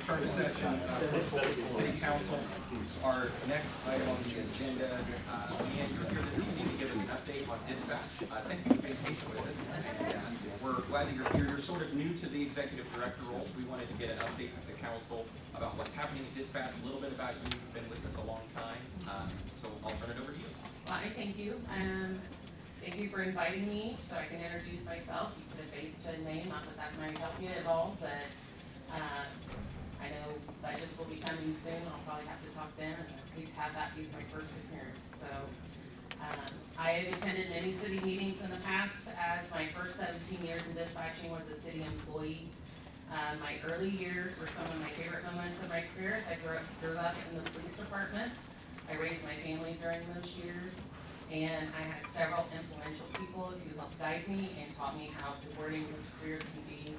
return to session for City Council. Our next item on the agenda, Leanne, you're here this evening to give us an update on dispatch. Thank you for being patient with us. And we're glad that you're here. You're sort of new to the executive director role, so we wanted to get an update from the council about what's happening at dispatch, a little bit about you. You've been with us a long time, so I'll turn it over to you. Hi, thank you. Thank you for inviting me so I can introduce myself. You put a face to a name, not that that might help you at all, but I know budgets will be coming soon. I'll probably have to talk then, and I hate to have that be my first appearance. So I have attended many city meetings in the past, as my first 17 years in dispatching was a city employee. My early years were some of my favorite moments of my career. I grew up in the police department. I raised my family during those years, and I had several influential people who helped guide me and taught me how rewarding this career can be.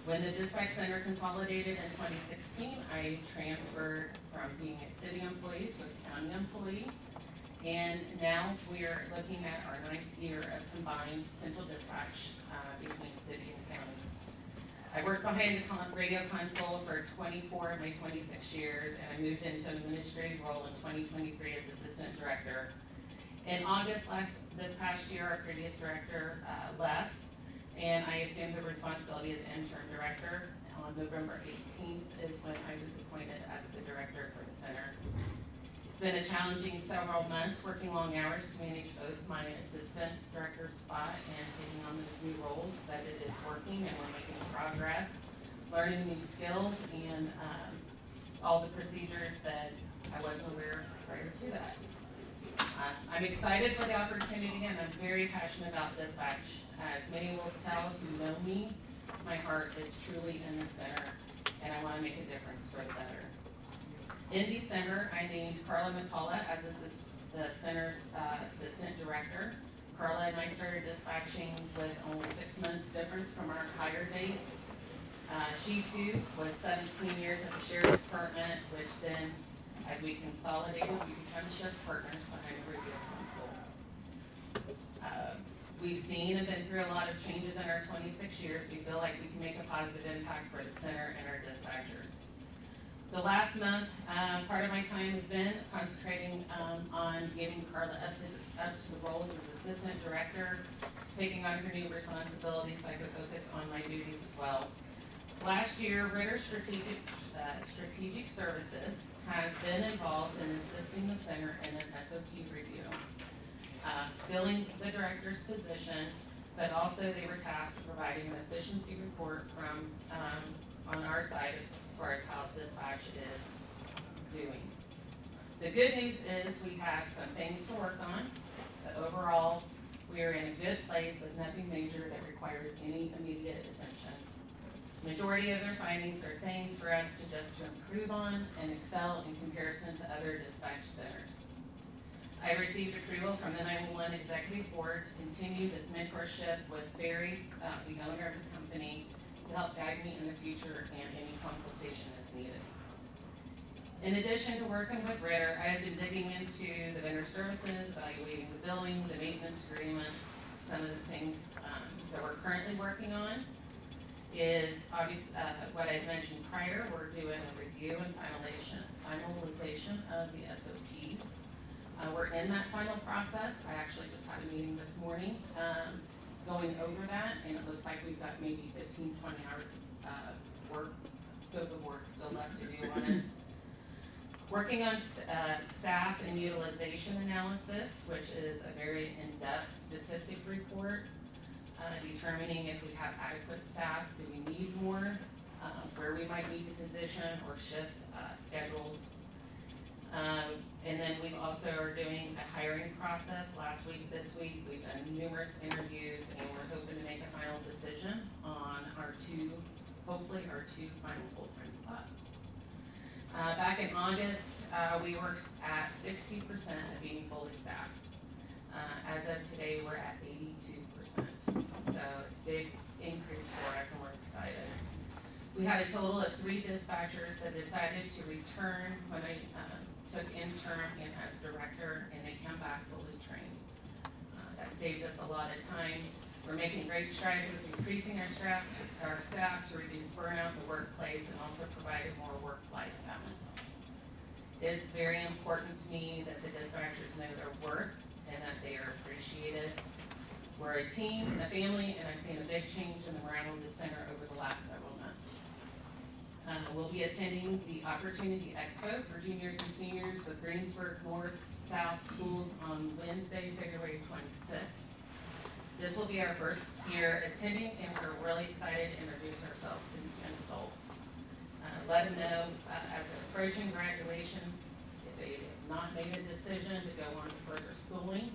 When the dispatch center consolidated in 2016, I transferred from being a city employee to a county employee, and now we are looking at our 9th year of combined central dispatch between city and county. I worked behind the radio console for 24 of my 26 years, and I moved into an administrative role in 2023 as assistant director. In August this past year, our previous director left, and I assumed the responsibility as interim director. On November 18th is when I was appointed as the director for the center. It's been a challenging several months, working long hours to manage both my assistant director's spot and taking on those new roles, but it is working and we're making progress, learning new skills and all the procedures that I wasn't aware of prior to that. I'm excited for the opportunity, and I'm very passionate about dispatch. As many will tell who know me, my heart is truly in the center, and I want to make a difference for the better. In December, I named Carla McCullough as the center's assistant director. Carla and I started dispatching with only 6 months difference from our hire dates. She too was 17 years at the sheriff's department, which then, as we consolidated, we become shift partners behind the radio console. We've seen and been through a lot of changes in our 26 years. We feel like we can make a positive impact for the center and our dispatchers. So last month, part of my time has been concentrating on getting Carla up to the roles as assistant director, taking on her new responsibilities so I could focus on my duties as well. Last year, Ritter Strategic Services has been involved in assisting the center in an SOP review, filling the director's position, but also they were tasked with providing an efficiency report from on our side as far as how dispatch is doing. The good news is we have some things to work on, but overall we are in a good place with nothing major that requires any immediate attention. Majority of their findings are things for us to improve on and excel in comparison to other dispatch centers. I received approval from the 911 Executive Board to continue this mentorship with Barry, the owner of the company, to help guide me in the future and any consultation as needed. In addition to working with Ritter, I have been digging into the vendor services, evaluating the billing, the maintenance agreements. Some of the things that we're currently working on is obvious, what I mentioned prior. We're doing a review and finalization of the SOPs. We're in that final process. I actually just had a meeting this morning going over that, and it looks like we've got maybe 15, 20 hours of scope of work still left to do on it. Working on staff and utilization analysis, which is a very in-depth statistic report, determining if we have adequate staff, do we need more, where we might need to position or shift schedules. And then we also are doing a hiring process. Last week, this week, we've done numerous interviews, and we're hoping to make a final decision on hopefully our two final full-time spots. Back in August, we were at 60% of being fully staffed. As of today, we're at 82%. So it's a big increase for us, and we're excited. We had a total of 3 dispatchers that decided to return when I took intern and as director, and they come back fully trained. That saved us a lot of time. We're making great strides with increasing our staff to reduce burnout in the workplace and also provide more work-life balance. It's very important to me that the dispatchers know their worth and that they are appreciated. We're a team, a family, and I've seen a big change in the morale of the center over the last several months. We'll be attending the Opportunity Expo for juniors and seniors with Greensburg North South Schools on Wednesday, February 26th. This will be our first year attending, and we're really excited to introduce ourselves to these young adults. Let them know as they're approaching graduation, if they have not made a decision to go on to further schooling,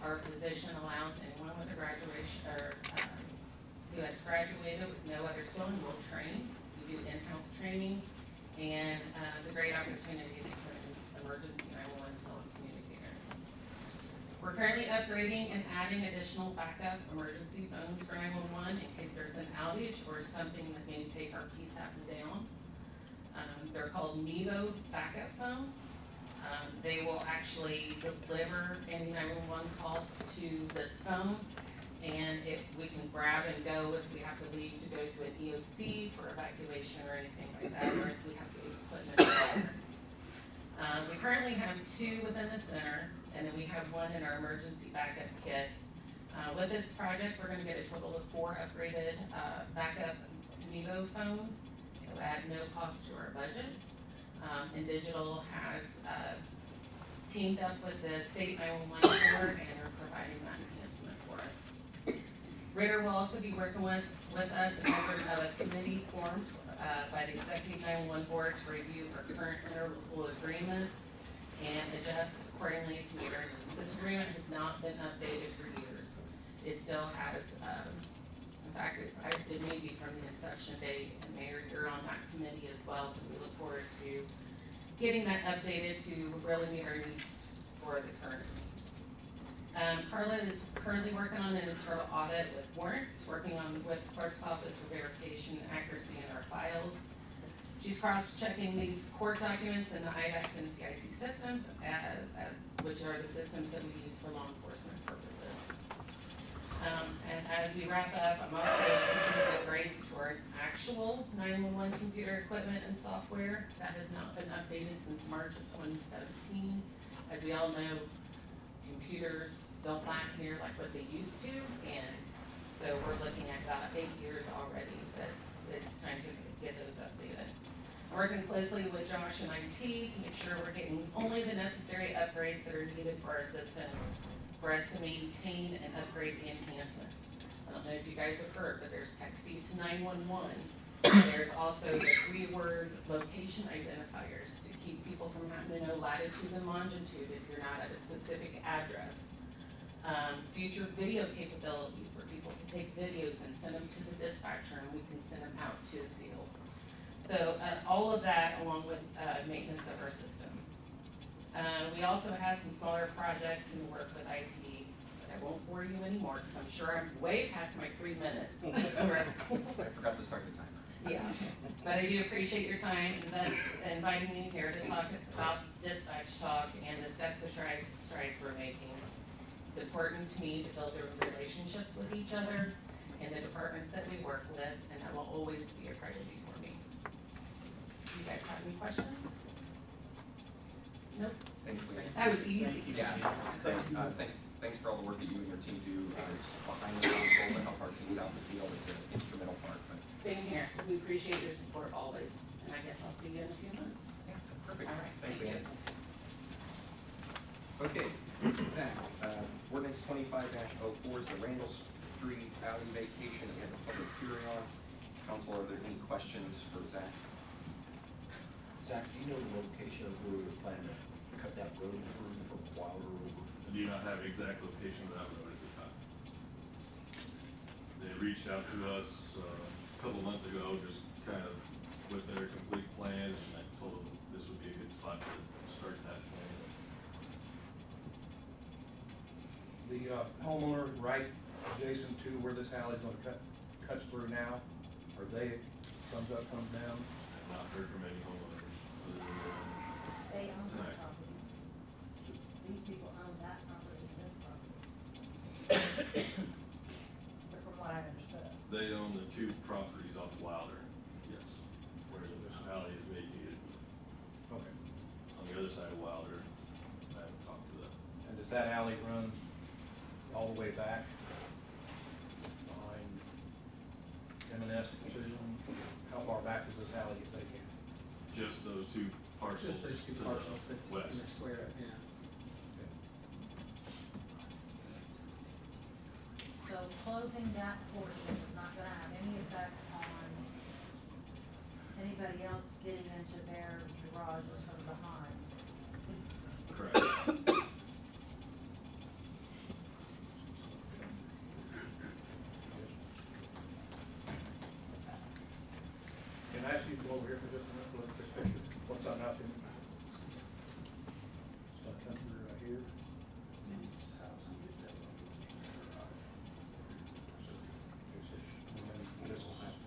our position allows anyone with a graduation or who has graduated with no other schooling will train. We do in-house training and the great opportunity to become an emergency 911 telecommunicator. We're currently upgrading and adding additional backup emergency phones for 911 in case there's an outage or something that may take our PSAPs down. They're called MEVO backup phones. They will actually deliver any 911 call to this phone, and we can grab and go if we have to leave to go to an EOC for evacuation or anything like that, or if we have to leave equipment involved. We currently have 2 within the center, and then we have 1 in our emergency backup kit. With this project, we're going to get a total of 4 upgraded backup MEVO phones. It'll add no cost to our budget. And Digital has teamed up with the state 911 board and are providing that enhancement for us. Ritter will also be working with us and members of a committee formed by the executive 911 board to review our current interlocal agreement and adjust accordingly to meet our needs. This agreement has not been updated for years. It still has, in fact, it may be from the inception date, and Mayor, you're on that committee as well, so we look forward to getting that updated to really meet our needs for the current. Carla is currently working on an internal audit with warrants, working with clerk's office for verification and accuracy in our files. She's cross-checking these court documents in the IDAX and CIC systems, which are the systems that we use for law enforcement purposes. And as we wrap up, I'm also seeking upgrades to our actual 911 computer equipment and software. That has not been updated since March of 2017. As we all know, computers don't last near like what they used to, and so we're looking at about 8 years already that it's time to get those updated. I'm working closely with Josh and IT to make sure we're getting only the necessary upgrades that are needed for our system for us to maintain and upgrade the enhancements. I don't know if you guys have heard, but there's texting to 911. There's also the 3-word location identifiers to keep people from having to know latitude and longitude if you're not at a specific address. Future video capabilities where people can take videos and send them to the dispatcher and we can send them out to the field. So all of that along with maintenance of our system. We also have some smaller projects and work with IT, but I won't bore you anymore because I'm sure I'm way past my 3-minute. I forgot to start the timer. Yeah, but I do appreciate your time and thus inviting me here to talk about dispatch talk and discuss the strides we're making. It's important to me to build relationships with each other and the departments that we work with, and that will always be a priority for me. Do you guys have any questions? Nope. Thanks, Lee. That was easy. Yeah. Thanks for all the work that you and your team do behind the console to help our teams out in the field. It's an instrumental part. But Same here. We appreciate your support always, and I guess I'll see you in a few months. yeah, perfect. All right. Thanks Thank again. Okay, Zach, ordinance 25-04 is the Randall St alley vacation that we have a public hearing on. Council, are there any questions for Zach? Zach, do you know the location of where we're planning to cut that road through from Wilder over? I do not have exact location of that road at this time. They reached out to us a couple months ago, just kind of with their complete plan, and I told them this would be a good spot to start that plan. The homeowner right adjacent to where this alley's gonna cuts through now, are they thumbs up, thumbs down? I've not heard from any homeowners. They own that Tonight. property. These people own that property and this property. They own the two properties off Wilder, yes, where this alley is vacated. Okay. On the other side of Wilder, I haven't talked to them. And does that alley run all the way back behind M&S Precision? How far back does this alley get vacated? Just those two parcels Just those two to parcels the that's west. in the square, yeah. So closing that portion is not gonna have any effect on anybody else getting into their garages from behind. Correct. Can I ask you to go over here for just a minute, look at this picture? What's on out there? It's not coming through right here. These houses, we get that one, this is your garage. And then this will have to-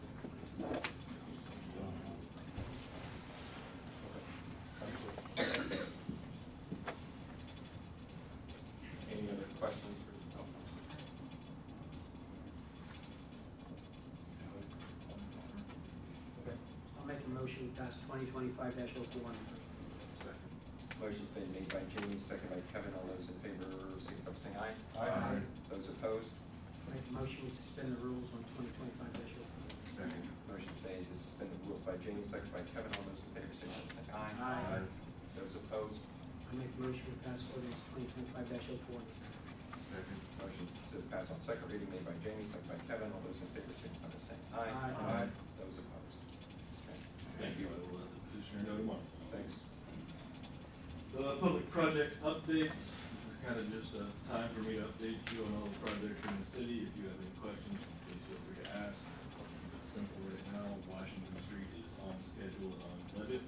Any other questions for the council? Okay. I'll make a motion to pass 2025-04. Motion's been made by Jamie, second by Kevin. All those in favor, signify by saying aye. Aye. Those opposed? Make a motion to suspend the rules on 2025-04. Second. Motion's made to suspend the rules by Jamie, second by Kevin. All those in favor, signify by saying aye. Aye. Those opposed? I make a motion to pass ordinance 2025-04. Motion's to pass on second reading made by Jamie, second by Kevin. All those in favor, signify by saying aye. Aye. Those opposed? Okay. Thank you, I will let the petitioner know tomorrow. Thanks. Public project updates. This is kind of just a time for me to update you on all the projects in the city. If you have any questions, please feel free to ask. It's simple right now. Washington Street is on schedule and on budget.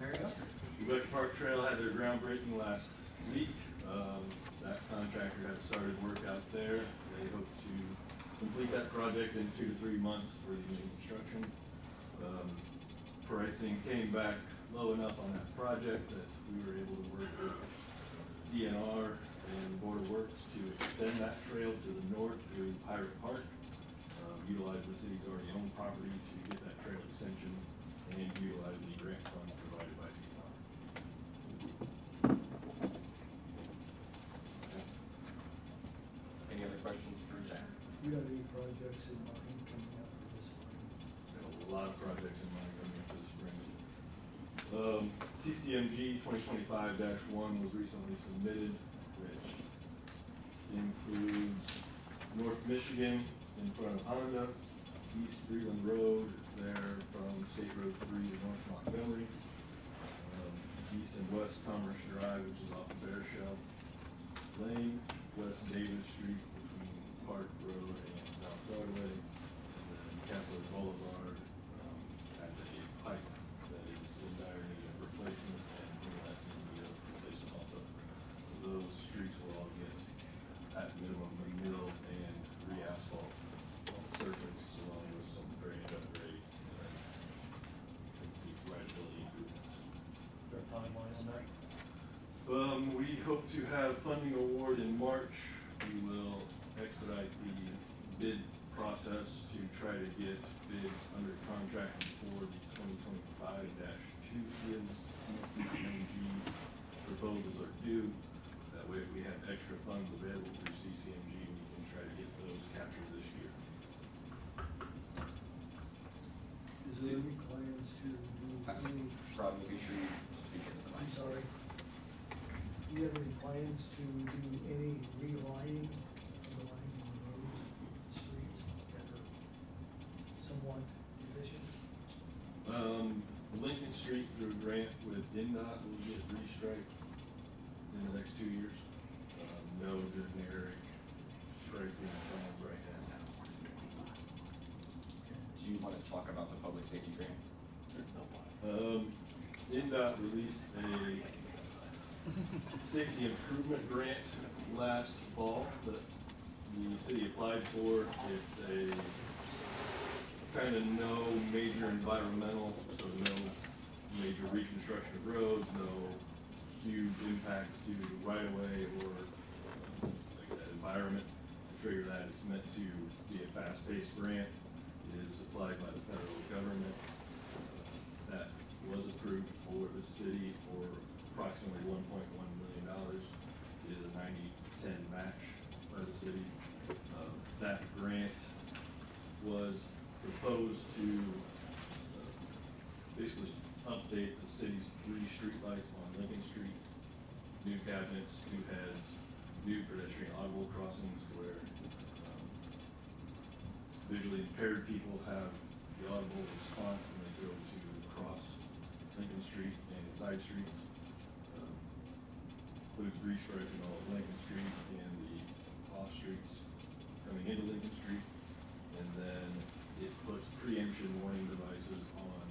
There you go. Quebec Park Trail had their groundbreaking last week. That contractor has started work out there. They hope to complete that project in 2 to 3 months for the new construction. Pricing came back low enough on that project that we were able to work with DNR and Board of Works to extend that trail to the north through Pirate Park. Utilize the city's already owned property to get that trail extension and utilize the grant funds provided by DNR. Any other questions for Zach? You have any projects in mind coming up for this spring? Got a lot of projects in mind coming up this spring. CCMG 2025-1 was recently submitted, which includes North Michigan in front of Honda, East Freeland Road there from State Road 3 to North Montgomery, East and West Commerce Drive, which is off of Bear Shell Lane, West Davis Street between Park Road and South Broadway, and then Kessler Boulevard has a pipe that is in dire need of replacement, and that needs to be a replacement also. So those streets will all get, at minimum, a mill and re-asphalt surface, along with some drainage upgrades and then complete rideability improvements. Is there a timeline on that? We hope to have funding award in March. We will expedite the bid process to try to get bids under contract before the 2025-2 CCMG proposals are due. That way, if we have extra funds available through CCMG, we can try to get those captured this year. Is there any plans to do any, Rob, be sure you speak into the mic. I'm sorry, do you have any plans to do any relining of the lines on the roads, streets that are somewhat deficient? Lincoln Street through grant with INDOT will get restriped in the next 2 years. No generic striping plans right now. Do you want to talk about the public safety grant? INDOT released a safety improvement grant last fall that the city applied for. It's a kind of no major environmental, so no major reconstruction of roads, no huge impacts to right of way or, like I said, environment. To trigger that, it's meant to be a fast-paced grant. It is supplied by the federal government. That was approved for the city for approximately $1.1 million. It is a 90-10 match by the city. That grant was proposed to basically update the city's 3 streetlights on Lincoln Street, new cabinets, new heads, new pedestrian audible crossings to where visually impaired people have the audible response when they go to cross Lincoln Street and side streets. Includes restriping all of Lincoln Street and the off streets coming into Lincoln Street. And then it puts preemption warning devices on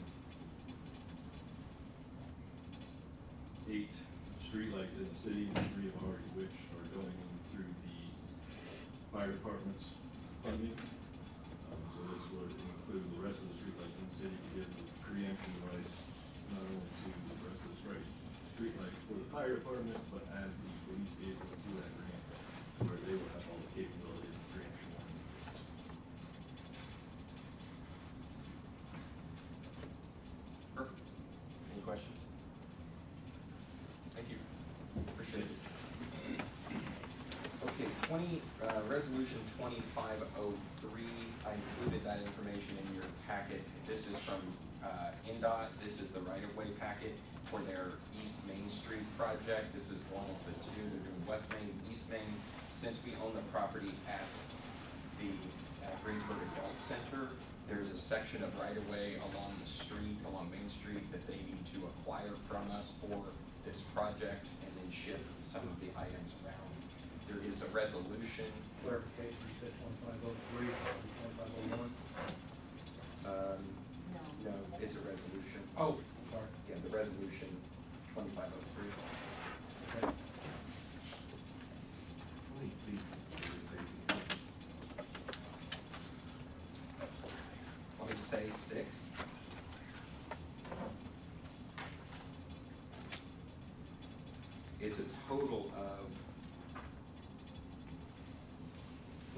8 streetlights in the city, 3 have already which are going in through the fire department's funding. So this would include the rest of the streetlights in the city to give the preemption device not only to the rest of the streetlights for the fire department, but add the police vehicles to that grant, where they will have all the capability of preemption warning. Perfect. Any questions? Thank you. Appreciate it. Okay, resolution 2503, I included that information in your packet. This is from INDOT. This is the right-of-way packet for their East Main Street project. This is one of the 2. They're doing West Main, East Main. Since we own the property at the Greensburg Adult Center, there's a section of right-of-way along the street, along Main Street, that they need to acquire from us for this project and then ship some of the items around. There is a resolution. Clarification, you said 2503, 2501? No, it's a resolution. Oh, Sorry. yeah, the resolution 2503. Okay. How many feet are they taking? Let me say 6. It's a total of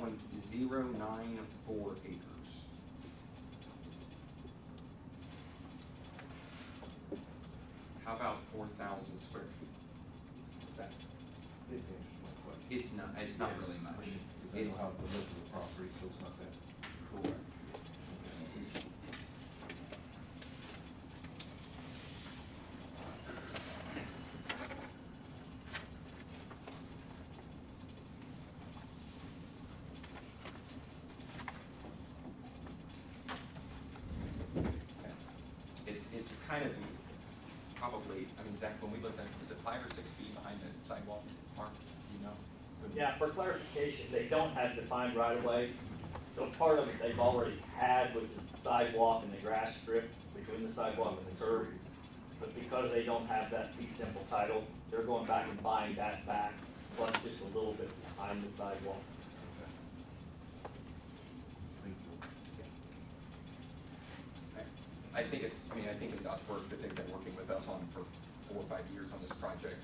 0.094 acres. How about 4,000 square feet? That, It answers my question. it's not really much. Because I know how the length of the property, so it's not that. Correct. It's kind of probably, I mean, Zach, when we looked at it, was it 5 or 6 feet behind the sidewalk, Mark, you know? Yeah, for clarification, they don't have defined right of way, so part of it they've already had with the sidewalk and the grass strip between the sidewalk and the curb. But because they don't have that fee simple title, they're going back and buying that back, plus just a little bit behind the sidewalk. Thank you. I think it's, I mean, I think INDOT's work that they've been working with us on for 4 or 5 years on this project,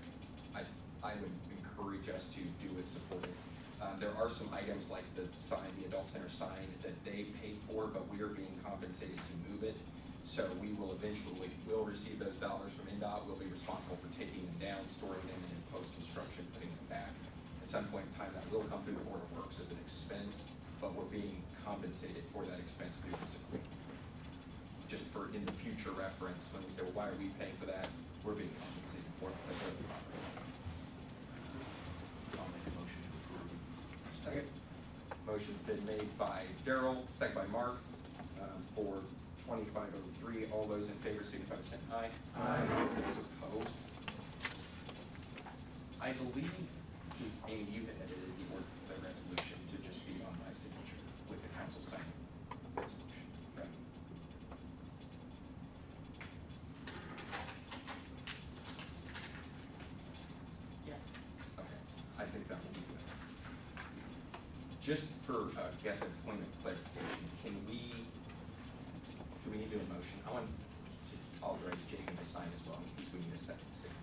I would encourage us to do it, support it. There are some items like the sign, the adult center sign, that they paid for, but we are being compensated to move it. So we will eventually, we'll receive those dollars from INDOT, we'll be responsible for taking them down, storing them, and in post-construction, putting them back. At some point in time, that will come through the Board of Works as an expense, but we're being compensated for that expense through this agreement. Just for in the future reference, when we say, well, why are we paying for that? We're being compensated for it because of the property. I'll make a motion to approve. Second. Motion's been made by Daryl, second by Mark, for 2503. All those in favor signify by saying aye. Aye. Those opposed? I believe, Amy, you had edited the resolution to just be on my signature with the council signing the resolution, right? Yes. Okay, I think that will be good. Just for, I guess, a point of clarification, do we need to do a motion? I want to authorize Jacob to sign as well, because we need a second signature.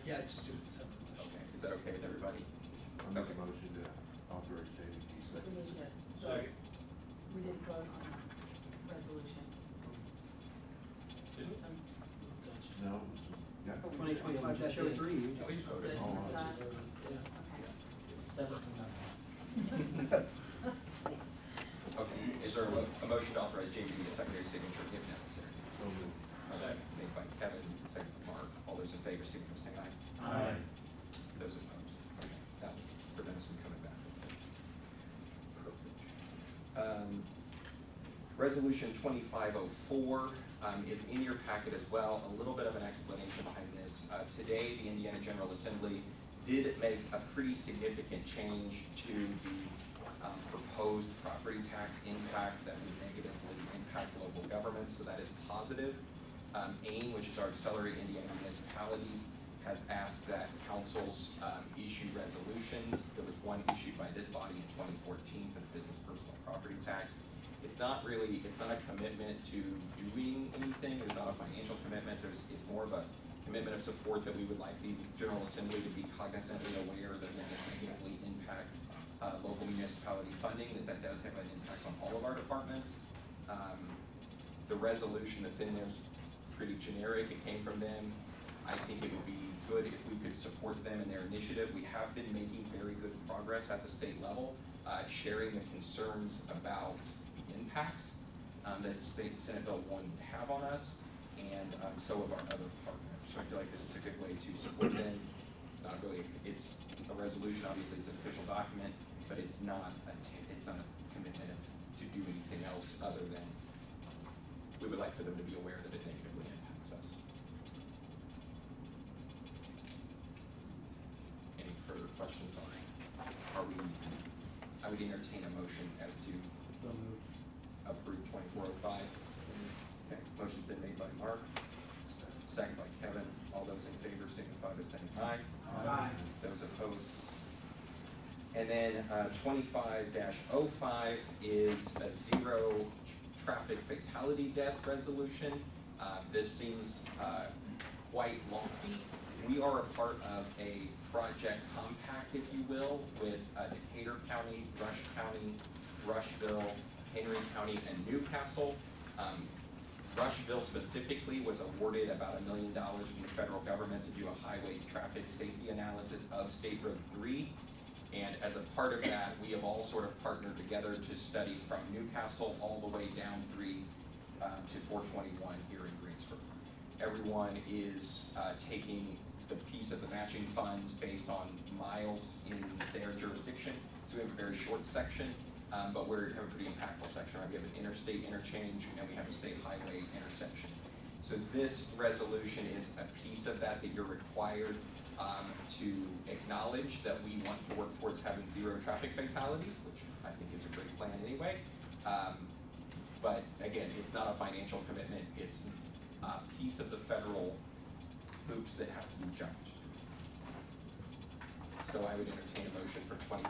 Yeah, just do it separately. Okay, is that okay with everybody? I make a motion to authorize Jamie to We second. need to, Second. we didn't vote on the resolution. Did we? No, yeah. 2025-03. Yeah, we just voted. Good. Oh, That's not- Yeah, Okay. 7 to 9. Okay, is there a motion to authorize Jamie to be a secondary signature if necessary? So moved. Made by Kevin, second by Mark. All those in favor, signify by saying aye. Aye. Those opposed? Okay, that will prevent us from coming back. Perfect. Resolution 2504 is in your packet as well. A little bit of an explanation behind this. Today, the Indiana General Assembly did make a pretty significant change to the proposed property tax impacts that would negatively impact local governments, so that is positive. AIM, which is our Accelerate Indiana Municipalities, has asked that councils issue resolutions. There was one issued by this body in 2014 for the business personal property tax. It's not a commitment to doing anything, there's not a financial commitment, it's more of a commitment of support that we would like the General Assembly to be cognizantly aware that when it negatively impact local municipality funding, that does have an impact on all of our departments. The resolution that's in there is pretty generic, it came from them. I think it would be good if we could support them in their initiative. We have been making very good progress at the state level, sharing the concerns about the impacts that Senate Bill 1 would have on us, and so of our other partners. So I feel like this is a good way to support them. Not really, it's a resolution, obviously it's an official document, but it's not a commitment to do anything else other than we would like for them to be aware that it negatively impacts us. Any further questions on it? I would entertain a motion as to So moved. approve 2405. Okay, motion's been made by Mark, second by Kevin. All those in favor signify by saying aye. Aye. Those opposed? And then 25-05 is a zero traffic fatality death resolution. This seems quite lofty. We are a part of a project compact, if you will, with Decatur County, Rush County, Rushville, Henry County, and Newcastle. Rushville specifically was awarded about $1 million from the federal government to do a highway traffic safety analysis of State Road 3. And as a part of that, we have all sort of partnered together to study from Newcastle all the way down 3 to 421 here in Greensburg. Everyone is taking the piece of the matching funds based on miles in their jurisdiction. So we have a very short section, but we have a pretty impactful section. Right? We have an interstate interchange and we have a state highway intersection. So this resolution is a piece of that you're required to acknowledge that we want to work towards having zero traffic fatalities, which I think is a great plan anyway. But again, it's not a financial commitment. It's a piece of the federal hoops that have to be jumped. So I would entertain a motion for 25-05,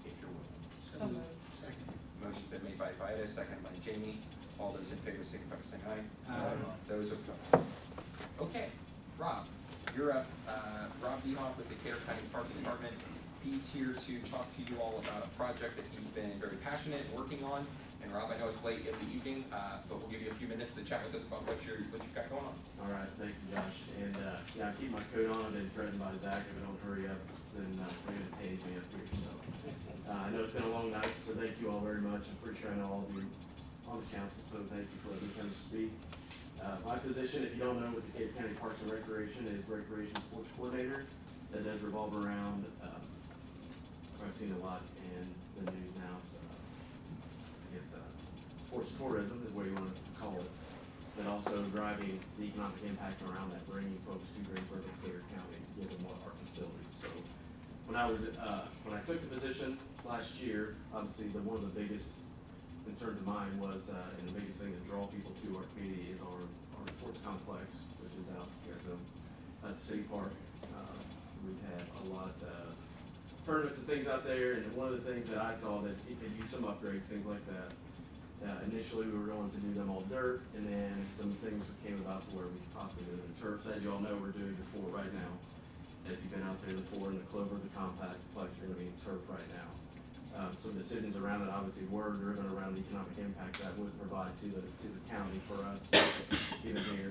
if you're willing. So moved. Second. Motion's been made by Vida, seconded by Jamie. All those in favor signify by saying aye. Aye. Those opposed? Okay, Rob, you're up. Rob Dehoff with the Decatur County Parks Department. He's here to talk to you all about a project that he's been very passionate and working on. And Rob, I know it's late in the evening, but we'll give you a few minutes to chat with us about what you've got going on. All right, thank you, Josh. And, yeah, I keep my coat on. I've been threatened by Zach. If I don't hurry up, then they're gonna tase me up here, so. I know it's been a long night, so thank you all very much. I'm pretty sure I know all of you on the council, so thank you for letting me come to speak. My position, if you don't know, with the Decatur County Parks and Recreation is Recreation Sports Coordinator. That does revolve around, I've seen a lot in the news now, so I guess sports tourism is what you want to call it, but also driving the economic impact around that, bringing folks to Greensburg and Decatur County, give them our facilities. So when I took the position last year, obviously one of the biggest concerns of mine was, and the biggest thing that draw people to our community is our sports complex, which is out, you guys know, at the city park. We've had a lot of tournaments and things out there, and one of the things that I saw that it could use some upgrades, things like that. Initially, we were going to do them all dirt, and then some things came about to where we could possibly do them in turf. As you all know, we're doing before right now. If you've been out there before, in the clover, the compact, the flex are gonna be in turf right now. Some decisions around it obviously were driven around the economic impact that would provide to the county for us, even here,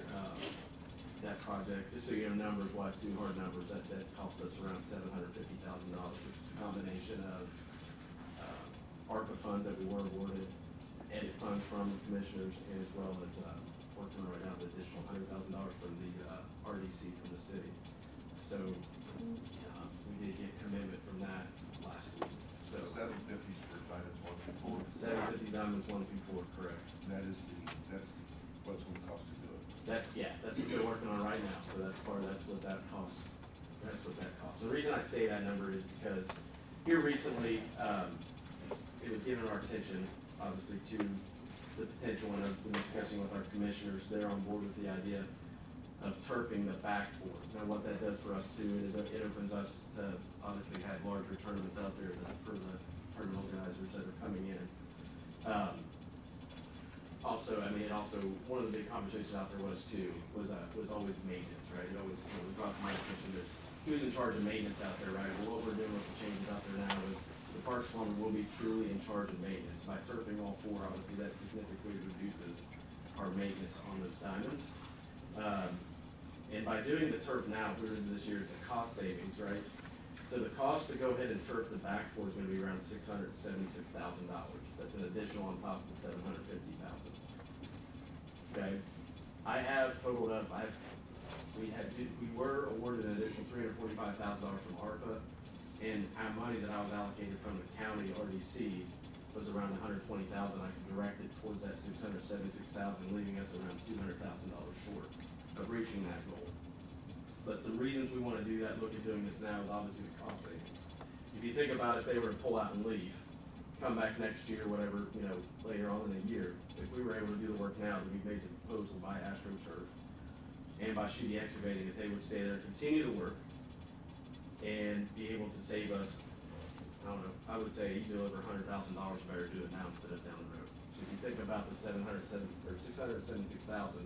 that project, just so you know, numbers wise, too, hard numbers, that cost us around $750,000, which is a combination of, ARPA funds that we were awarded, edit funds from the commissioners, and as well as, working on right now, the additional $100,000 from the, RDC from the city. So, we did get commitment from that last week, so. 750s for items 1 through 4. 750 diamonds, 1 through 4, correct. That's what's gonna cost to do it. That's what they're working on right now, so that's what that costs. That's what that costs. So the reason I say that number is because here recently, it was given our attention, obviously, to the potential, and I've been discussing with our commissioners, they're on board with the idea of turfing the back four. Now, what that does for us too, is it opens us to obviously have larger tournaments out there for the tournament organizers that are coming in. Also, I mean, one of the big conversations out there was always maintenance, right? It always, we brought to my attention, there's who's in charge of maintenance out there, right? Well, what we're doing with the changes out there now is the parks foreman will be truly in charge of maintenance. By turfing all four, obviously, that significantly reduces our maintenance on those diamonds. And by doing the turf now, if we were to do this year, it's a cost savings, right? So the cost to go ahead and turf the back four is gonna be around $676,000. That's an additional on top of the $750,000. Okay, I have totaled up, we were awarded an additional $345,000 from ARPA, and our monies that I was allocated from the county RDC was around $120,000. I could direct it towards that $676,000, leaving us around $200,000 short of reaching that goal. But some reasons we wanna do that, look at doing this now, is obviously the cost savings. If you think about if they were to pull out and leave, come back next year, whatever, later on in the year, if we were able to do the work now, then we made the proposal by AstroTurf and by Sheedy Excavating, if they would stay there, continue to work, and be able to save us, I don't know, I would say easily over $100,000 better to do it now instead of down the road. So if you think about the $676,000,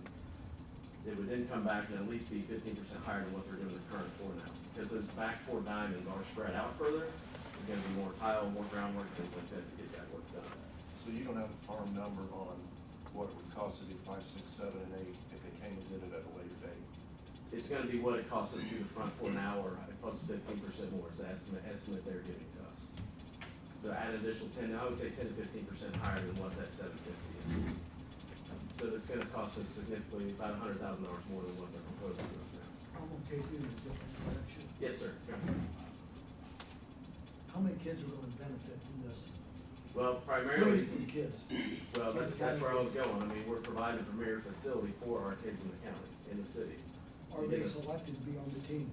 it would then come back and at least be 15% higher than what they're doing the current four now. Because those back four diamonds are spread out further, there's gonna be more tile, more groundwork, things like that to get that work done. So you don't have a firm number on what it would cost to do 5, 6, 7, and 8 if they came and did it at a later date? It's gonna be what it costs us to do the front four now, or plus 15% more is the estimate they're giving to us. So add an additional 10, I would say 10 to 15% higher than what that 750 is. So it's gonna cost us significantly about $100,000 more than what they're proposing to us now. I'm okay in a different direction. Yes, sir. How many kids are gonna benefit from this? Well, primarily, From kids. well, that's where I was going. I mean, we're providing a premier facility for our kids in the county, in the city. Are they selected to be on the team?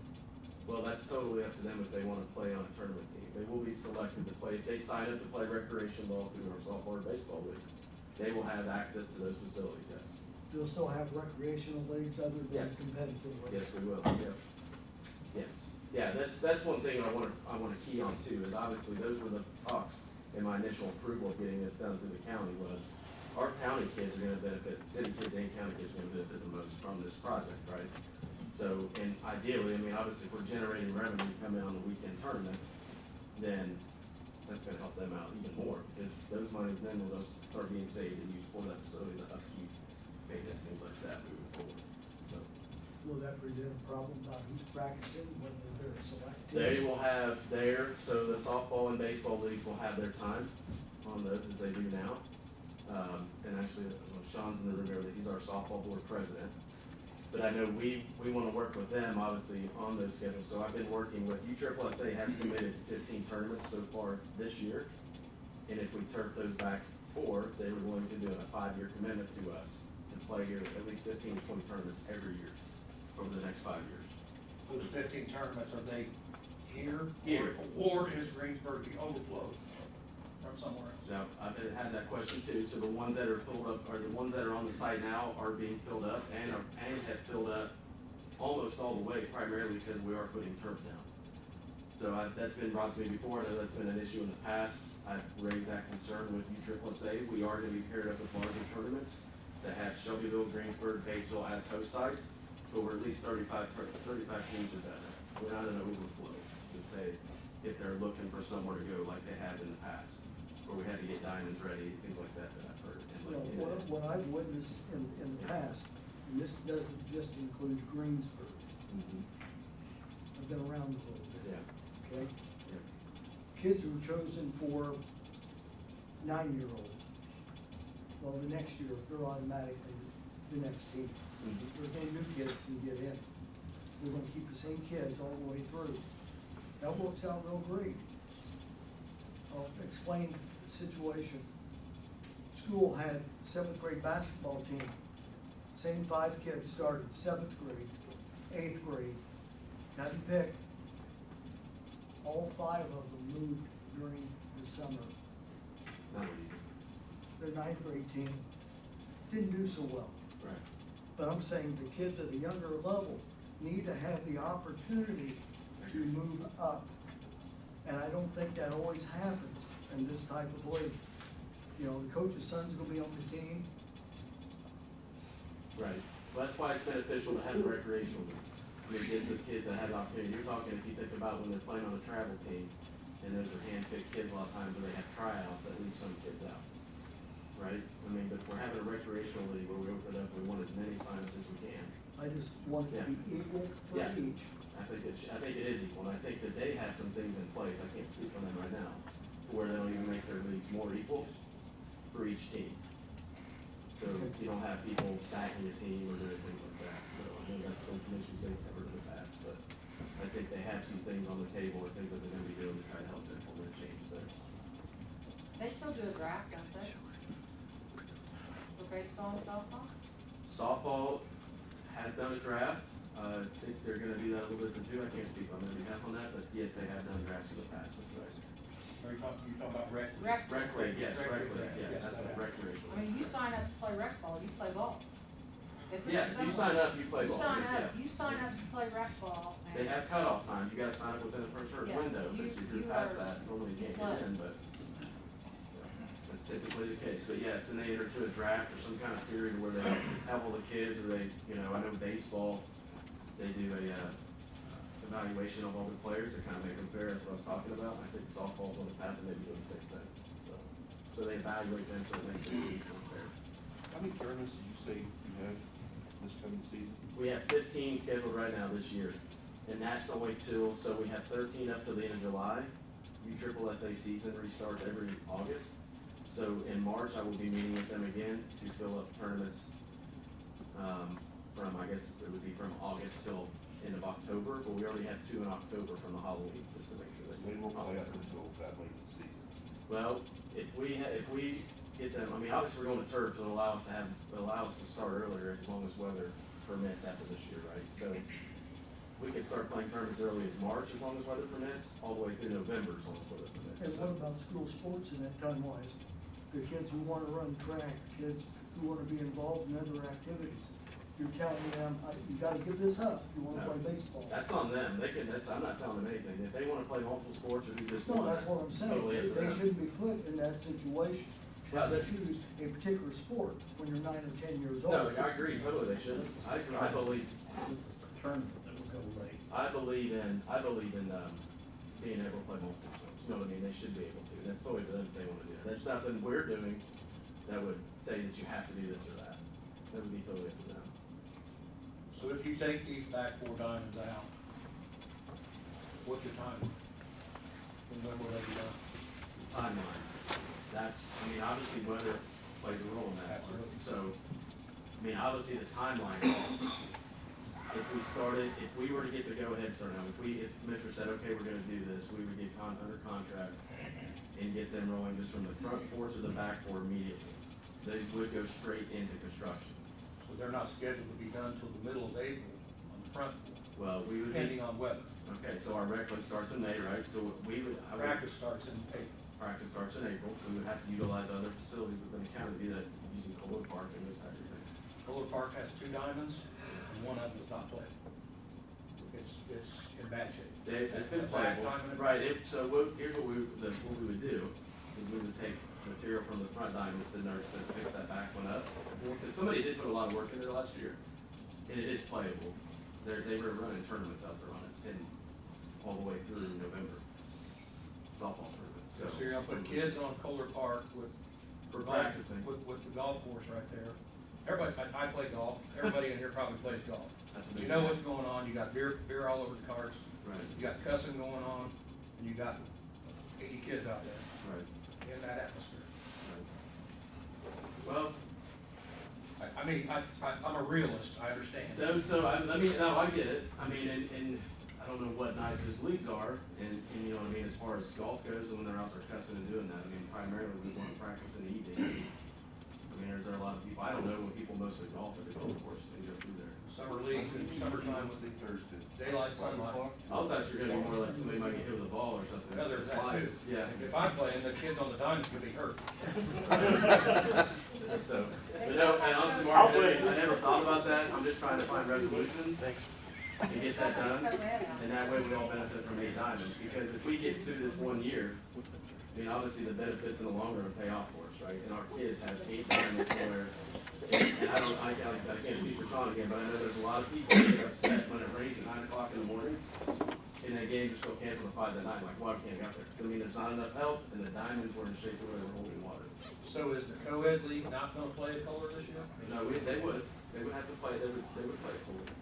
Well, that's totally up to them if they wanna play on a tournament team. They will be selected to play, if they sign up to play recreation ball through our softball or baseball leagues, they will have access to those facilities, yes. They'll still have recreational leagues other than Yes. competitive leagues? Yes, we will, yep. Yes, yeah, that's one thing I wanna key on too, is obviously those were the talks in my initial approval of getting this done to the county was, our county kids are gonna benefit, city kids and county kids are gonna benefit the most from this project, right? So, and ideally, I mean, obviously, if we're generating revenue to come in on the weekend tournaments, then that's gonna help them out even more, because those monies then will just start being saved and used for that facility, the upkeep, maintenance, things like that moving forward, so. Will that present a problem about who's practicing, whether they're selected? They will have so the softball and baseball leagues will have their time on those as they do now. And actually, Sean's in the room here, he's our softball board president. But I know we wanna work with them, obviously, on those schedules, so I've been working with, USSSA has committed to 15 tournaments so far this year. And if we turf those back four, they were willing to do a 5-year commitment to us to play here at least 15 to 20 tournaments every year over the next 5 years. Those 15 tournaments, are they here? Here. Or is Greensburg the overflow from somewhere else? Now, I've had that question too, so the ones that are filled up, or the ones that are on the site now are being filled up and have filled up almost all the way, primarily because we are putting turf down. So that's been brought to me before, I know that's been an issue in the past, I've raised that concern with USSSA, we are gonna be paired up with larger tournaments that have Shelbyville, Greensburg, Batesville as host sites, but we're at least 35 teams or better. we're not an overflow, and say, if they're looking for somewhere to go like they have in the past, where we had to get diamonds ready, things like that I've heard. And You know, like, it is. what I've witnessed in the past, and this doesn't just include Greensburg, Mhm. I've been around a little bit. Yeah. Okay? Yeah. Kids were chosen for 9-year-olds. Well, the next year, they're automatically the next team. Mhm. There's any new kids can get in. We're gonna keep the same kids all the way through. That works out real great. I'll explain the situation. School had 7th grade basketball team. Same 5 kids started, 7th grade, 8th grade. Had to pick. All 5 of them moved during the summer. Not really. Their 9th grade team didn't do so well. Right. But I'm saying the kids at a younger level need to have the opportunity to move up. And I don't think that always happens in this type of league. You know, the coach's son's gonna be on the team. Right, well, that's why it's beneficial to have recreational leagues. I mean, it gives the kids that have the opportunity, you're talking, if you think about when they're playing on a travel team, and those are hand-picked kids a lot of times, where they have tryouts, that leave some kids out. Right, I mean, but we're having a recreational league where we open it up, we want as many signups as we can. I just want it to be equal for Yeah. each. I think it is equal, and I think that they have some things in place, I can't speak on them right now, where they'll even make their leagues more equal for each team. So you don't have people stacking your team or doing things like that, so I know that's been some issues they've covered in the past, but I think they have some things on the table, or things that they're gonna be doing to try to help them implement changes there. They still do a draft, don't they? For baseball and softball? Softball has done a draft, I think they're gonna do that a little bit too, I can't speak on their behalf on that, but yes, they have done drafts in the past, that's right. Are you talking about rec? Rec. Rec league, yes, Rec rec league, league, yeah, yes, that's that a happens. recreational. I mean, you sign up to play rec ball, you play ball. They put Yes, if you somewhere. sign up, you play ball, yeah. You sign up to play rec ball. and- They have cutoff times, you gotta sign up within a certain Yeah, window, but if you you're past are- that, normally you can't play. get in, but that's typically the case, but yes, and they enter to a draft or some kind of period where they have all the kids, or they, you know, I know baseball, they do a, evaluation of all the players to kind of make them fair, that's what I was talking about, and I think softball's on the path of maybe doing the same thing, so they evaluate them, so it makes the league more fair. How many tournaments did you say you had this coming season? We have 15 scheduled right now this year, and that's only till, so we have 13 up to the end of July. USSSA season restarts every August. So in March, I will be meeting with them again to fill up tournaments, from, I guess it would be from August till end of October, but we already have 2 in October from the Halloween, just to make sure that. They won't play up until that late in the season. Well, if we get them, I mean, obviously we're going to turf, so it'll allow us to start earlier as long as weather permits after this year, right? So we can start playing tournaments as early as March as long as weather permits, all the way through November as long as weather permits. And what about school sports in that time wise? The kids who wanna run track, kids who wanna be involved in other activities. You're telling them, you gotta give this up if you wanna No. play baseball. That's on them, I'm not telling them anything, if they wanna play multiple sports or do just No, one, that's what I'm saying. totally up to They them. shouldn't be put in that situation. Well, To they- choose a particular sport when you're 9 or 10 years old. No, I agree, totally, they shouldn't, I believe, Tournament that will go late. I believe in, being able to play multiple sports, you know what I mean, they should be able to, that's totally for them if they wanna do it, there's nothing we're doing that would say that you have to do this or that, that would be totally up to them. So if you take these back 4 diamonds out, what's your time? And when will they be done? Timeline, that's, I mean, obviously weather plays a role in that part, Absolutely. so, I mean, obviously the timeline is, if we were to get the go-ahead start now, if the commissioner said, okay, we're gonna do this, we would get under contract and get them rolling just from the front floor to the back floor immediately. They would go straight into construction. So they're not scheduled to be done till the middle of April on the front floor, Well, we would, depending on weather. okay, so our rec league starts in May, right, so Practice starts in April. practice starts in April, we would have to utilize other facilities within the county, be that using Kohler Park and those types of things. Kohler Park has 2 diamonds, and one of them is not played. It's in bad shape. It's been That's a bad playable, time in the- right, here's what we would do, is we would take material from the front diamonds to fix that back one up. Because somebody did put a lot of work in there last year, and it is playable. They were running tournaments out there on it, and all the way through November. Softball tournament, So you're gonna put kids on Kohler Park with, For practicing. with the golf course right there. Everybody, I play golf, everybody in here probably plays golf. That's a big You know deal. what's going on, you got beer all over the carts, Right, you got cussing going on, and you got 80 kids out there right, in that atmosphere. right. Well, I mean, I'm a realist, I understand. I get it. I mean, and I don't know what night those leagues are, and you know what I mean, as far as golf goes, when they're out there cussing and doing that, I mean, primarily we want to practice in the evening. I mean, there's a lot of people, I don't know when people mostly golf at the golf course, they go through there. Summer leagues in summertime with the Thursday. daylight 5 sunlight. o'clock? I thought you were gonna be more like somebody might get hit with a ball or something. Yeah, there's that Slice. too. Yeah. If I'm playing, the kids on the diamonds could be hurt. So, but no, and honestly, Mark, I never thought about that, I'm just trying to find resolutions. And get that done, and that way we all benefit from 8 diamonds, because if we get through this 1 year, I mean, obviously the benefits in the long run pay off for us, right? And our kids have 8 diamonds where, and I can't speak for Sean again, but I know there's a lot of people that get upset when it rains at 9 o'clock in the morning, and the game just got canceled at 5 that night, like, why can't get out there? I mean, there's not enough help, and the diamonds were in shape where they were holding water. So is the co-ed league not gonna play a color this year? No, they would have to play, they would play it fully.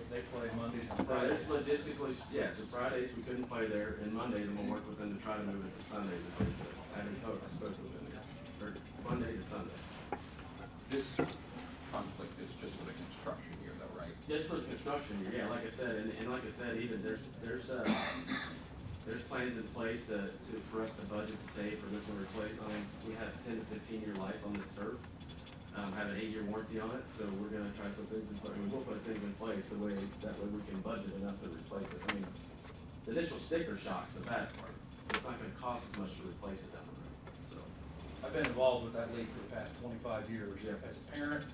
They play Mondays and Fridays, Fridays. logistically, yeah, so Fridays we couldn't play there, and Mondays we'll work with them to try to move it to Sundays if they could. I haven't talked, I spoke with them, or Monday to Sunday. This conflict is just for the construction year though, right? Just for the construction year, yeah, like I said, and like I said, even there's plans in place for us to budget to save for this one replace. I mean, we have 10 to 15 year life on this turf. Have an 8-year warranty on it, so we're gonna try to put things in place, we'll put things in place that way we can budget enough to replace it. I mean, the initial sticker shock's the bad part, but it's not gonna cost as much to replace it down the road, so. I've been involved with that league for the past 25 years. Yeah. As a parent,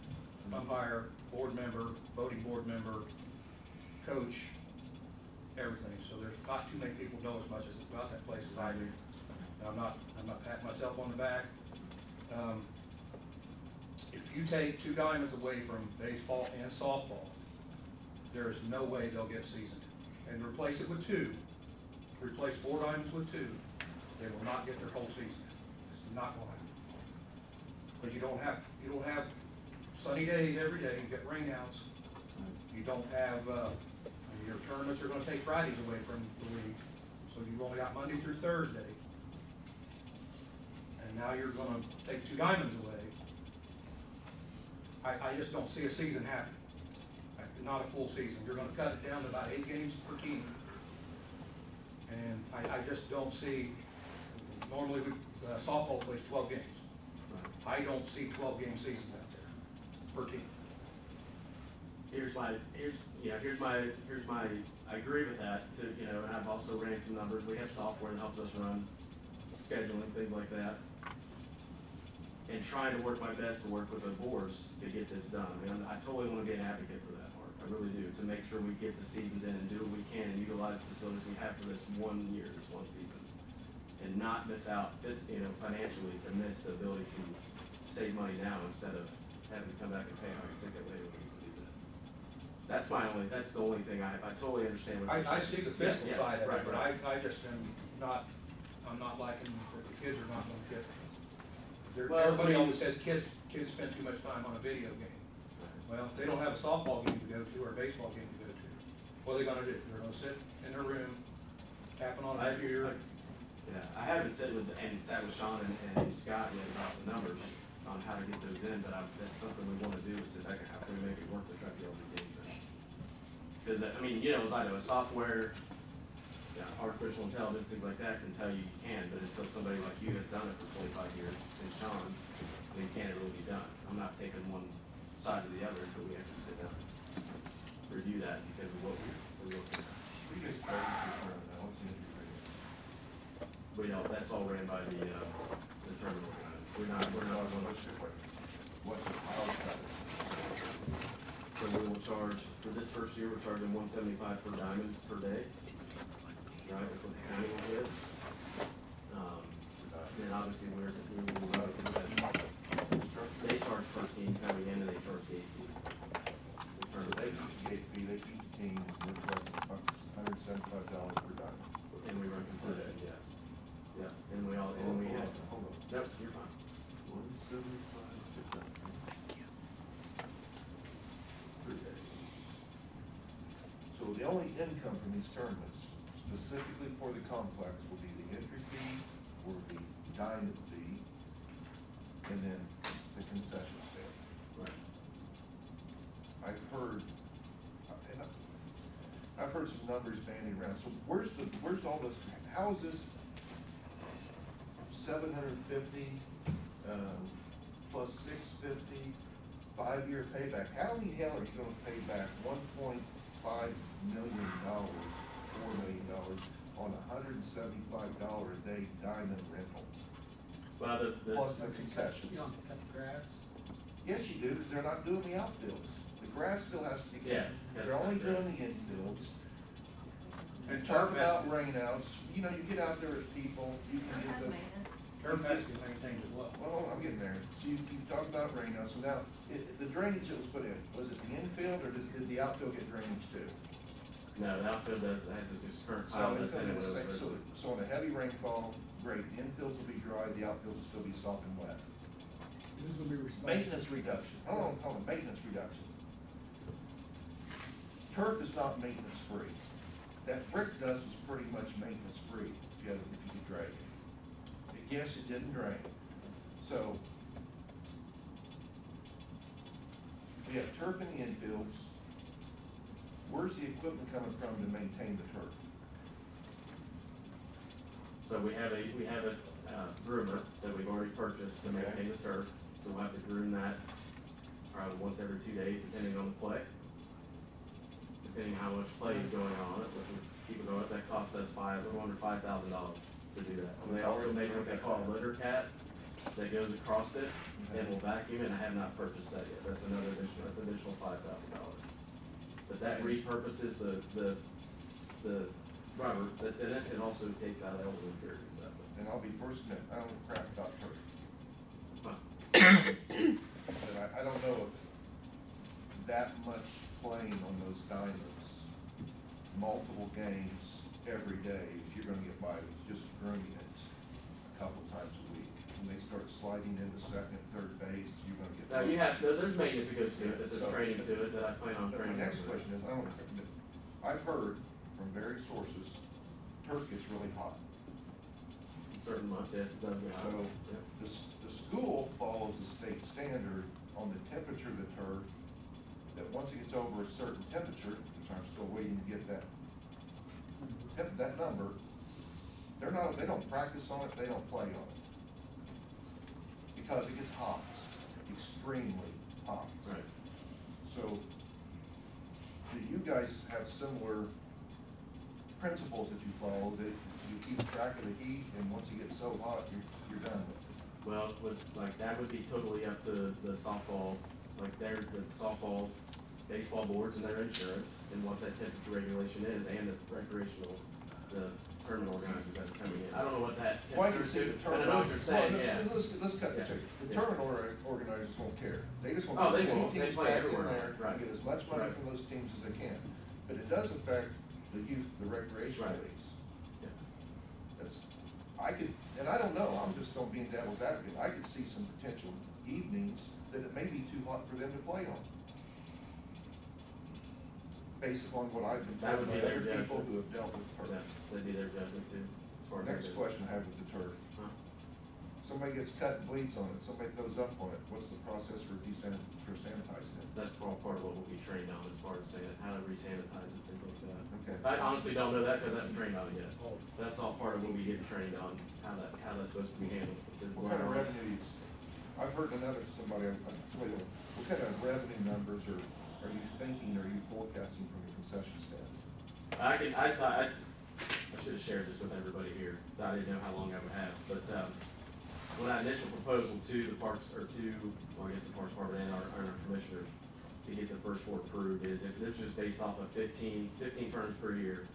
umpire, board member, voting board member, coach, everything. So there's not too many people know as much about that place as I do. And I'm not patting myself on the back. If you take 2 diamonds away from baseball and softball, there is no way they'll get seasoned. And replace it with 2, replace 4 diamonds with 2, they will not get their whole season. It's not going to happen. Because you don't have sunny days every day, you get rainouts. You don't have, your tournaments are gonna take Fridays away from the league, so you've only got Monday through Thursday. And now you're gonna take 2 diamonds away. I just don't see a season happening. Not a full season. You're gonna cut it down to about 8 games per team. And I just don't see, normally softball plays 12 games. I don't see 12-game seasons out there per team. I agree with that too, you know, and I've also ran some numbers. We have software that helps us run scheduling, things like that. And trying to work my best to work with the boards to get this done. I mean, I totally want to be an advocate for that, Mark. I really do, to make sure we get the seasons in and do what we can and utilize the facilities we have for this 1 year, this 1 season. And not miss out, financially, to miss the ability to save money now instead of having to come back and pay a higher ticket later when we do this. That's the only thing I totally understand what you're saying. I see the fiscal Yeah, side of right, it, but right. I just am not, I'm not liking that the kids are not gonna get. Well, Everybody I mean- always says kids spend too much time on a video game. Well, if they don't have a softball game to go to or a baseball game to go to, what are they gonna do? They're gonna sit in their room, tapping on a computer. Yeah, I haven't sat with Sean and Scott yet about the numbers on how to get those in, but that's something we wanna do, is sit back and how can we make it work to try to get all these games in. Cause I mean, you know, as I know, software, artificial intelligence, things like that can tell you you can, but until somebody like you has done it for 25 years, and Sean, I mean, can it really be done? I'm not taking one side or the other until we actually sit down and review that because of what we're looking at. We just started the tournament now, what's the entry rate? But you know, that's all ran by the terminal. We're not going What's the power cut? So we will charge, for this first year, we're charging $175 per diamonds per day. Right, that's what the county will get. And obviously we will, they charge per team coming in and they charge gate fee. So they keep the gate fee, they keep the team, we're collecting $175 per diamond. Nope, you're fine. 175. 3 days. So the only income from these tournaments, specifically for the complex, will be the entry fee or the diamond fee, and then the concession stand. Right. I've heard some numbers bandied around, so where's all this, how is this 750, plus 650, 5-year payback? How in the hell are you gonna pay back $1.5 million, $4 million on $175 a day diamond rental? Well, Plus the concessions. You don't cut the grass? Yes, you do, because they're not doing the outfields. The grass still has to be cut. Yeah. They're only doing the infields. And Talk turf about has, rainouts, you know, you get out there with people, you can Turf get has the, maintenance. turf has to be maintained as well. well, I'm getting there. So you talk about rainouts, so now, the drainage that was put in, was it the infield, or did the outfield get drainage too? no, the outfield has this current So tile it's that's gonna in be it. the same, so on a heavy rainfall, great, the infields will be dry, the outfields will still be soft and wet. Who's gonna be responsible? Maintenance reduction, hold on, maintenance reduction. Turf is not maintenance free. That brick dust is pretty much maintenance free if you could drag it. Yes, it didn't drain. So, we have turf in the infields. Where's the equipment coming from to maintain the turf? So we have a groomer that we've already purchased to maintain the turf, so we'll have to groom that probably once every 2 days, depending on the play. Depending how much play is going on it, which would keep it going, that cost us a little under $5,000 to do that. And they also make what they call a litter cap that goes across it, and will vacuum it, and I have not purchased that yet, that's additional $5,000. But that repurposes the rubber that's in it, and also takes out all the impurities out of it. And I'll be first admit, I don't know crap about turf. Huh. But I don't know if that much playing on those diamonds, multiple games every day, if you're gonna get by with just grooming it a couple times a week. When they start sliding into second, third base, you're gonna get. There's maintenance that goes to it, there's training to it that I plan on But training. my next over there. question is, I've heard from various sources, turf gets really hot. Certain months, yes, it does get hot. So, Yeah. the school follows the state standard on the temperature of the turf, that once it gets over a certain temperature, which I'm still waiting to get that number, they don't practice on it, they don't play on it. Because it gets hot, extremely hot. Right. So, do you guys have similar principles that you follow, that you keep track of the heat, and once it gets so hot, you're done with it? Well, that would be totally up to the softball, the softball, baseball boards and their insurance, and what that temperature regulation is, and the recreational, the tournament organizers that are coming in. I don't know what that Well, I can temperature see is, the but I know what you're saying, well, yeah. Let's cut the Yeah. chase. The Yeah. tournament organizers won't care. They just want Oh, to they get as won't. many They teams play back in everywhere. there, Right. and get as much money Right. from those teams as they can. But it does affect the youth, the recreational Right. leagues. Yeah. And I don't know, I'm just don't being devil's advocate, I could see some potential evenings that it may be too hot for them to play on. Based upon what I've been That told would be by their other people judgment. who have dealt with Yeah, turf. that'd be their judgment too, as far as. Next question I have with the turf. Huh? Somebody gets cut and bleeds on it, somebody throws up on it, what's the process for sanitizing it? That's all part of what we'll be trained on, as far as saying how to re-sanitize it, things like that. Okay. I honestly don't know that, because I haven't trained on it yet. That's all part of what we get trained on, how that's supposed to be handled. What kind of revenues, I've heard what kind of revenue numbers are you thinking, are you forecasting from the concession stand? I should have shared this with everybody here, I didn't know how long I would have, but, when I initial proposal to the parks, or to, well, I guess the Parks Department and our commissioners, to get the first four approved, is if this is based off of 15 tournaments per year,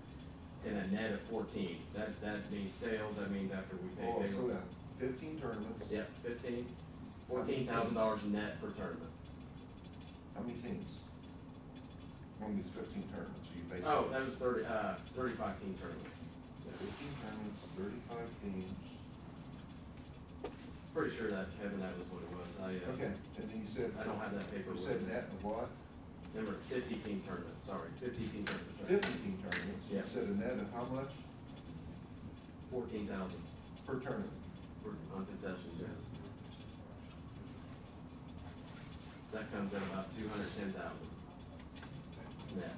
and a net of 14, that means sales, that means after we pay. Oh, slow down, 15 tournaments? Yeah, $14,000 net per tournament. How many teams? On these 15 tournaments, are you basing? Oh, that was 35 team tournament. 15 tournaments, 35 teams. Pretty sure that, Kevin, that was what it was. Okay, and then you said. I don't have that paper You with said me. net of what? Number 50-team tournament, sorry, 50-team tournament. 50-team tournaments, you Yeah. said a net of how much 14,000 per tournament? on concessions, yes. That comes in about 210,000 net.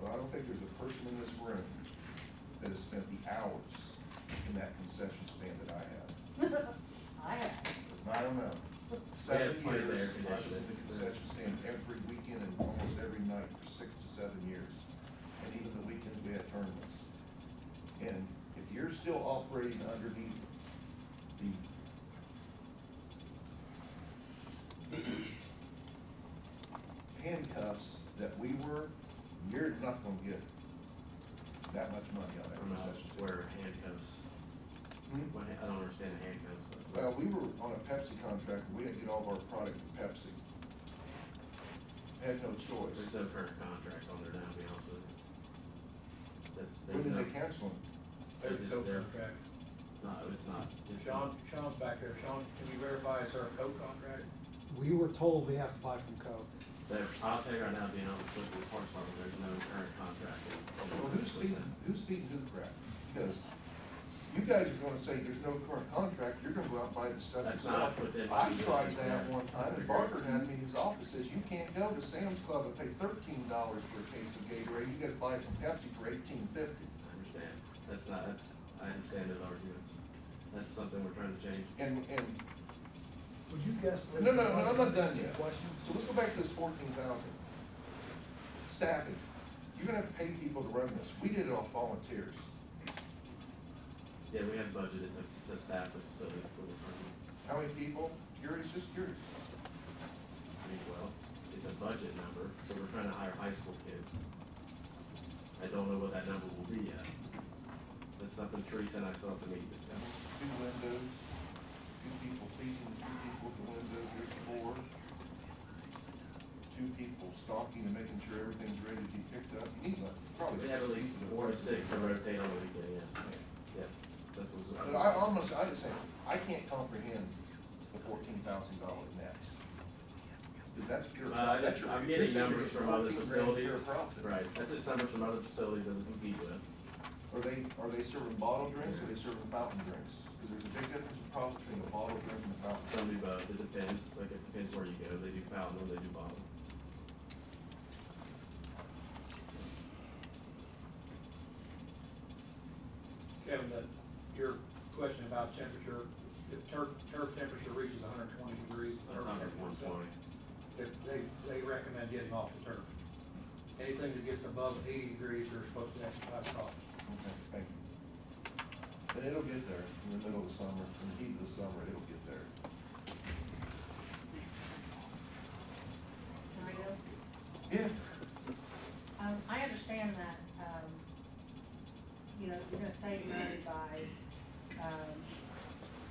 Well, I don't think there's a person in this room that has spent the hours in that concession stand that I have. I have. I don't know. They have 7 plenty of years, air I was in conditioning. the concession stand every weekend and almost every night for 6 to 7 years. And even the weekends we had tournaments. And if you're still operating underneath the handcuffs that we were, you're not gonna get that much money on that I'm not concession stand. wearing handcuffs. Hmm? I don't understand the handcuffs. Well, we were on a Pepsi contract, we had to get all of our product from Pepsi. Had no choice. There's no current contracts on there now, to be honest with you. That's, When there's did no, they cancel them? There's just no there. contract. no, it's not. It's Sean's back there. Sean, can you verify is there a co-contract? We were told we have to buy from Co. I'll tell you right now, being honest with the Parks Department, there's no current contract. Well, who's feeding who crap? Because you guys are gonna say there's no current contract, you're gonna go out and buy the stuff That's yourself. not within I my- tried that one time, and Barker had me in his office, says, you can't go to Sam's Club and pay $13 for a case of Gatorade, you gotta buy it from Pepsi for $18.50. I understand. I understand those arguments. That's something we're trying to change. And, Would you guess? that- no, I'm not done yet. Questions? So let's go back to this 14,000. Staffing, you're gonna have to pay people to run this, we did it off volunteers. Yeah, we have budgeted to staff the facility for the tournaments. How many people? Curious, just curious. I mean, well, it's a budget number, so we're trying to hire high school kids. I don't know what that number will be yet. That's something Teresa and I still have to meet and discuss. 2 windows, 2 people feeding, 2 people at the windows, there's 4. 2 people stalking and making sure everything's ready to be picked up. You need like, probably We 6 have at least people. 4 to 6 to rotate on the weekend, yeah. Yeah, that was. But I just say, I can't comprehend the $14,000 net. Cause that's pure. that's your- I'm getting you're numbers from other 14 grand facilities. pure profit. Right, that's just numbers from other facilities that we compete with. Are they serving bottled drinks or are they serving fountain drinks? Cause there's a big difference in profit between a bottled drink and a fountain. Some do both, it depends, like it depends where you go, they do fountain or they do bottle. Kevin, your question about temperature, if turf temperature reaches 120 degrees. That's under 120. They recommend getting off the turf. Anything that gets above 80 degrees, you're supposed to exercise caution. Okay, thank you. And it'll get there in the middle of the summer, in the heat of the summer, it'll get there. Can I go? Yeah. I understand that, you know, you're gonna save money by,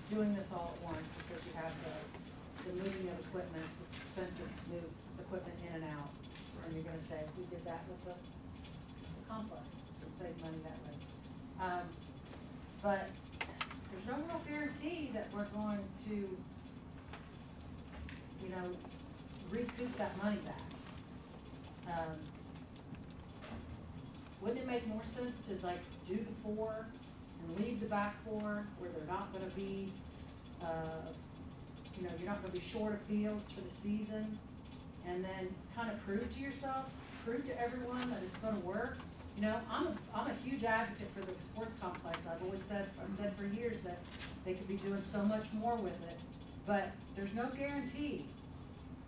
doing this all at once, because you have the moving of equipment, it's expensive to move equipment in and out. And you're gonna save, we did that with the complex, we'll save money that way. But there's no real guarantee that we're going to, you know, recoup that money back. Wouldn't it make more sense to like do the 4 and leave the back 4 where they're not gonna be, you know, you're not gonna be short of fields for the season? And then kind of prove to yourself, prove to everyone that it's gonna work. You know, I'm a huge advocate for the sports complex. I've said for years that they could be doing so much more with it, but there's no guarantee.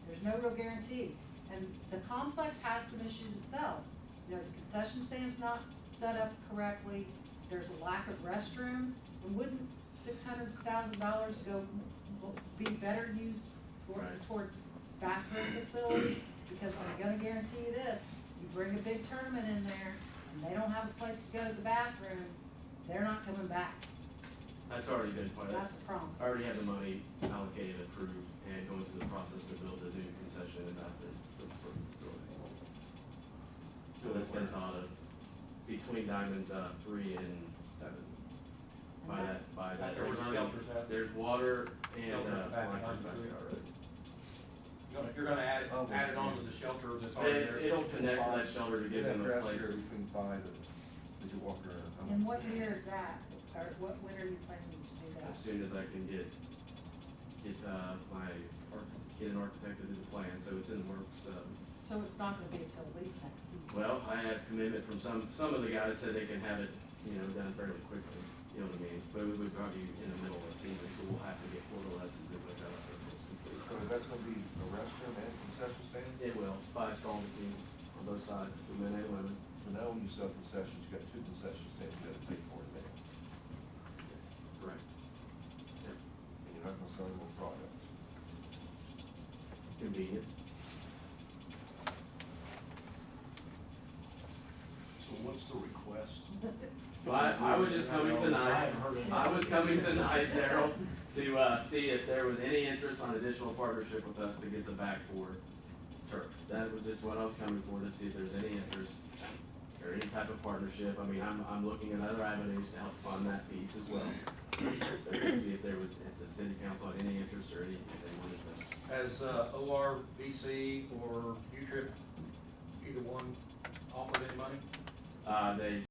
There's no real guarantee. And the complex has some issues itself. You know, the concession stand's not set up correctly. There's a lack of restrooms. And wouldn't $600,000 be better used towards bathroom facilities? Because I'm gonna guarantee you this, you bring a big tournament in there, and they don't have a place to go to the bathroom, they're not coming back. That's already been part of That's a promise. I already have the money allocated, approved, and going through the process to build a new concession and bathroom facility. So that's been thought of. between Diamonds, 3 and 7. By that. There was there's shelters out there. There's water and, Shelter in the back like, behind back the there tree. already. You're gonna add it on to the shelter that's already there. It'll connect to that shelter to give That them a grass place. area between 5 and, as you walk around. And what year is that? Or when are you planning to do that? As soon as I can get an architect to do the plan, so it's in the works. So it's not gonna be until at least next season? Well, I have commitment from some of the guys said they can have it, done fairly quickly, you know what I mean? But we would probably in the middle of the season, so we'll have to get portalets and things like that after it's complete. So that's gonna be a restroom and concession stand? It will, 5 stalls apiece on both sides, for men and women. So now when you sell concessions, you got 2 concession stands you gotta pay for it now. Yes, correct. Yep. And you're not gonna sell any more products. Convenience. So what's the request? Well, I was just coming tonight, Daryl, to see if there was any interest on additional partnership with us to get the back for turf. That was just what I was coming for, to see if there's any interest or any type of partnership. I mean, I'm looking at other avenues to help fund that piece as well. But to see if the city council had any interest or any, if they wanted to. Has ORBC or U-Trip, either one offered any money? They